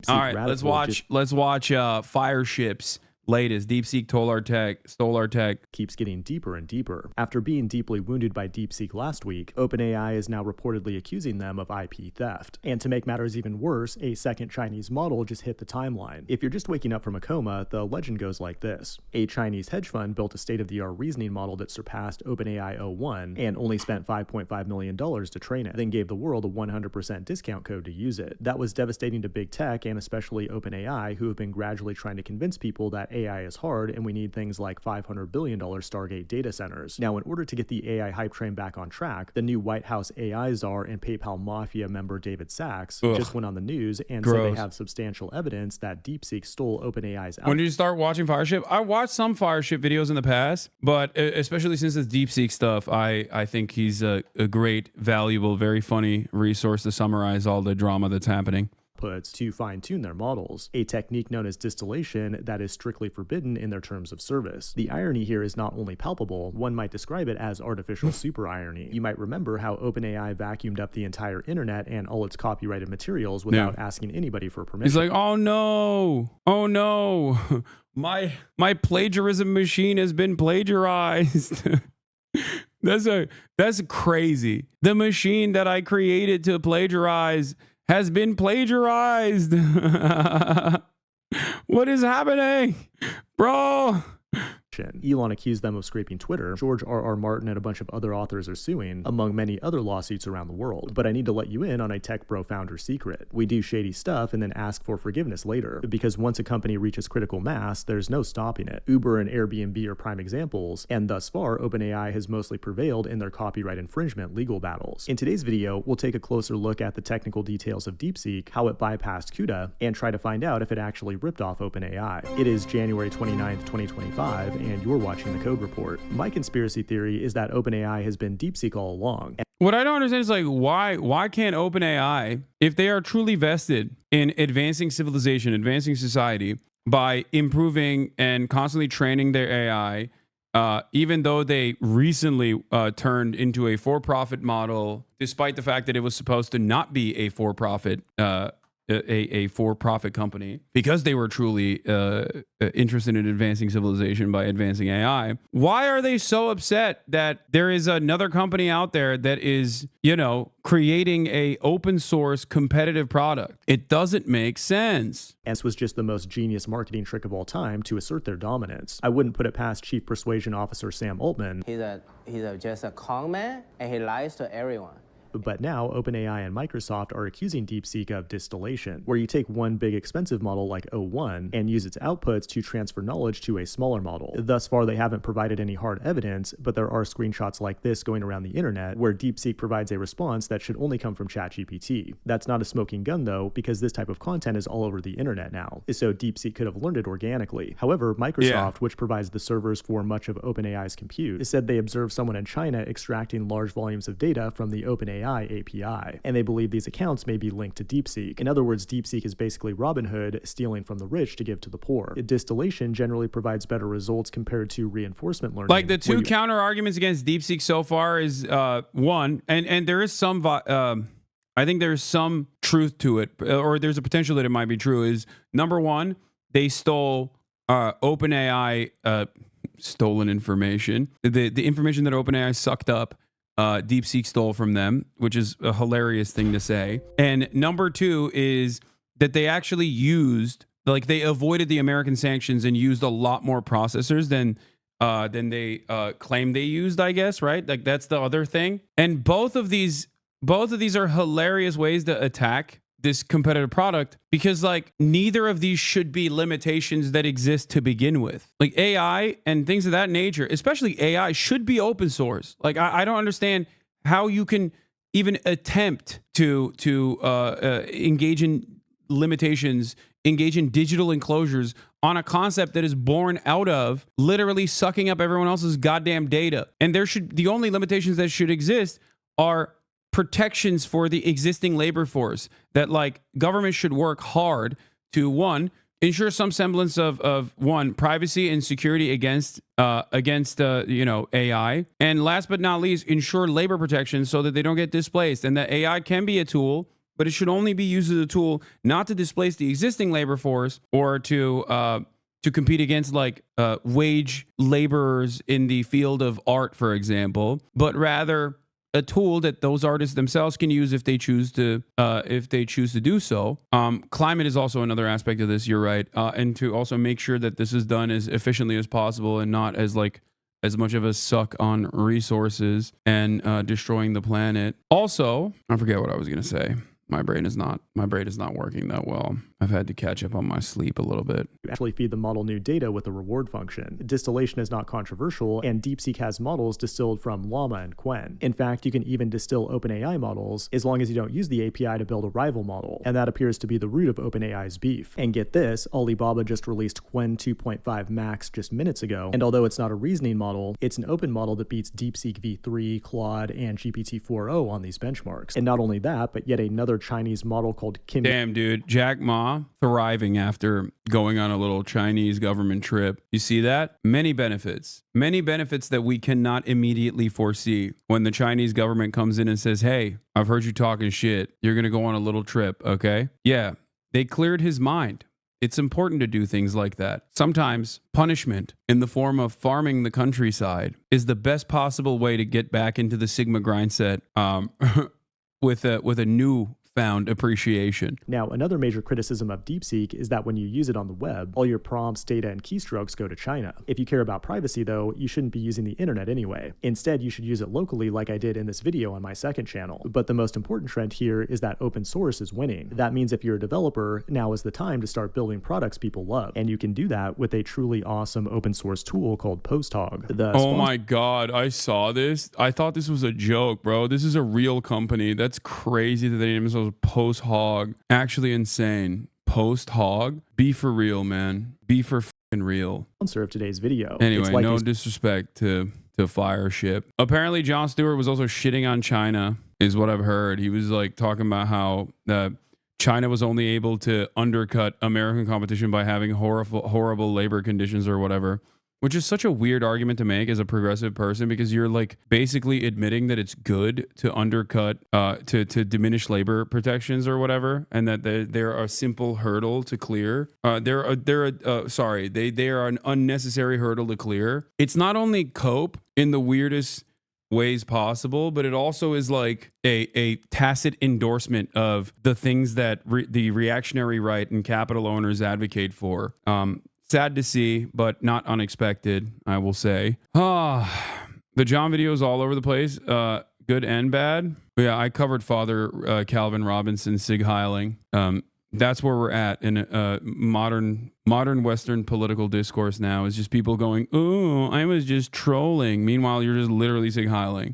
All right, let's watch Fireships latest. DeepSeek stole our tech. Keeps getting deeper and deeper. After being deeply wounded by DeepSeek last week, OpenAI is now reportedly accusing them of IP theft. And to make matters even worse, a second Chinese model just hit the timeline. If you're just waking up from a coma, the legend goes like this. A Chinese hedge fund built a state-of-the-art reasoning model that surpassed OpenAI 01 and only spent $5.5 million to train it, then gave the world a 100% discount code to use it. That was devastating to big tech and especially OpenAI, who have been gradually trying to convince people that AI is hard and we need things like $500 billion Stargate data centers. Now, in order to get the AI hype train back on track, the new White House AI czar and PayPal mafia member David Sachs just went on the news and said they have substantial evidence that DeepSeek stole OpenAI's When did you start watching Fireship? I watched some Fireship videos in the past, but especially since it's DeepSeek stuff, I think he's a great, valuable, very funny resource to summarize all the drama that's happening. To fine-tune their models, a technique known as distillation that is strictly forbidden in their terms of service. The irony here is not only palpable, one might describe it as artificial super irony. You might remember how OpenAI vacuumed up the entire internet and all its copyrighted materials without asking anybody for permission. He's like, oh no, my plagiarism machine has been plagiarized. That's crazy. The machine that I created to plagiarize has been plagiarized. What is happening, bro? Elon accused them of scraping Twitter. George R.R. Martin and a bunch of other authors are suing, among many other lawsuits around the world. But I need to let you in on a tech bro founder secret. We do shady stuff and then ask for forgiveness later, because once a company reaches critical mass, there's no stopping it. Uber and Airbnb are prime examples, and thus far, OpenAI has mostly prevailed in their copyright infringement legal battles. In today's video, we'll take a closer look at the technical details of DeepSeek, how it bypassed CUDA, and try to find out if it actually ripped off OpenAI. It is January 29th, 2025, and you're watching the Code Report. My conspiracy theory is that OpenAI has been DeepSeek all along. What I don't understand is, like, why can't OpenAI, if they are truly vested in advancing civilization, advancing society by improving and constantly training their AI, even though they recently turned into a for-profit model, despite the fact that it was supposed to not be a for-profit a for-profit company, because they were truly interested in advancing civilization by advancing AI. Why are they so upset that there is another company out there that is, creating a open source competitive product? It doesn't make sense. This was just the most genius marketing trick of all time to assert their dominance. I wouldn't put it past Chief Persuasion Officer Sam Altman. He's just a con man, and he lies to everyone. But now, OpenAI and Microsoft are accusing DeepSeek of distillation, where you take one big expensive model like O1 and use its outputs to transfer knowledge to a smaller model. Thus far, they haven't provided any hard evidence, but there are screenshots like this going around the internet where DeepSeek provides a response that should only come from ChatGPT. That's not a smoking gun though, because this type of content is all over the internet now, so DeepSeek could have learned it organically. However, Microsoft, which provides the servers for much of OpenAI's compute, said they observed someone in China extracting large volumes of data from the OpenAI API, and they believe these accounts may be linked to DeepSeek. In other words, DeepSeek is basically Robin Hood stealing from the rich to give to the poor. Distillation generally provides better results compared to reinforcement learning. Like, the two counter arguments against DeepSeek so far is one, and there is some I think there's some truth to it, or there's a potential that it might be true, is number one, they stole OpenAI stolen information. The information that OpenAI sucked up, DeepSeek stole from them, which is a hilarious thing to say. And number two is that they actually used, like, they avoided the American sanctions and used a lot more processors than they claim they used, I guess, right? Like, that's the other thing. And both of these are hilarious ways to attack this competitive product, because, like, neither of these should be limitations that exist to begin with. Like, AI and things of that nature, especially AI, should be open source. Like, I don't understand how you can even attempt to engage in limitations, engage in digital enclosures on a concept that is born out of literally sucking up everyone else's goddamn data. And the only limitations that should exist are protections for the existing labor force, that, like, government should work hard to, one, ensure some semblance of one, privacy and security against AI, and last but not least, ensure labor protections so that they don't get displaced, and that AI can be a tool, but it should only be used as a tool not to displace the existing labor force or to compete against like wage laborers in the field of art, for example, but rather a tool that those artists themselves can use if they choose to do so. Climate is also another aspect of this. You're right, and to also make sure that this is done as efficiently as possible and not as much of a suck on resources and destroying the planet. Also, I forget what I was gonna say. My brain is not working that well. I've had to catch up on my sleep a little bit. You actually feed the model new data with a reward function. Distillation is not controversial, and DeepSeek has models distilled from Llama and Quen. In fact, you can even distill OpenAI models as long as you don't use the API to build a rival model, and that appears to be the root of OpenAI's beef. And get this, Alibaba just released Quen 2.5 Max just minutes ago, and although it's not a reasoning model, it's an open model that beats DeepSeek v3, Claude, and GPT-4o on these benchmarks. And not only that, but yet another Chinese model called Kim. Damn, dude. Jack Ma thriving after going on a little Chinese government trip. You see that? Many benefits that we cannot immediately foresee when the Chinese government comes in and says, hey, I've heard you talking shit. You're going to go on a little trip, okay? Yeah, they cleared his mind. It's important to do things like that. Sometimes punishment in the form of farming the countryside is the best possible way to get back into the Sigma grind set with a new found appreciation. Now, another major criticism of DeepSeek is that when you use it on the web, all your prompts, data, and keystrokes go to China. If you care about privacy, though, you shouldn't be using the internet anyway. Instead, you should use it locally like I did in this video on my second channel. But the most important trend here is that open source is winning. That means if you're a developer, now is the time to start building products people love. And you can do that with a truly awesome open source tool called PostHog. Oh my God, I saw this. I thought this was a joke, bro. This is a real company. That's crazy that they named themselves PostHog. Actually insane. PostHog? Be for real, man. Be for fucking real. Sponsor of today's video. Anyway, like no disrespect to Fireship. Apparently, Jon Stewart was also shitting on China, is what I've heard. He was like talking about how China was only able to undercut American competition by having horrible labor conditions or whatever. Which is such a weird argument to make as a progressive person, because you're like basically admitting that it's good to undercut, to diminish labor protections or whatever, and that they're a simple hurdle to clear. They are an unnecessary hurdle to clear. It's not only cope in the weirdest ways possible, but it also is like a tacit endorsement of the things that the reactionary right and capital owners advocate for. Sad to see, but not unexpected, I will say. The John videos all over the place, good and bad. But yeah, I covered Father Calvin Robinson sig heiling. That's where we're at in modern Western political discourse now, is just people going, "Ooh, I was just trolling." Meanwhile, you're just literally sig heiling.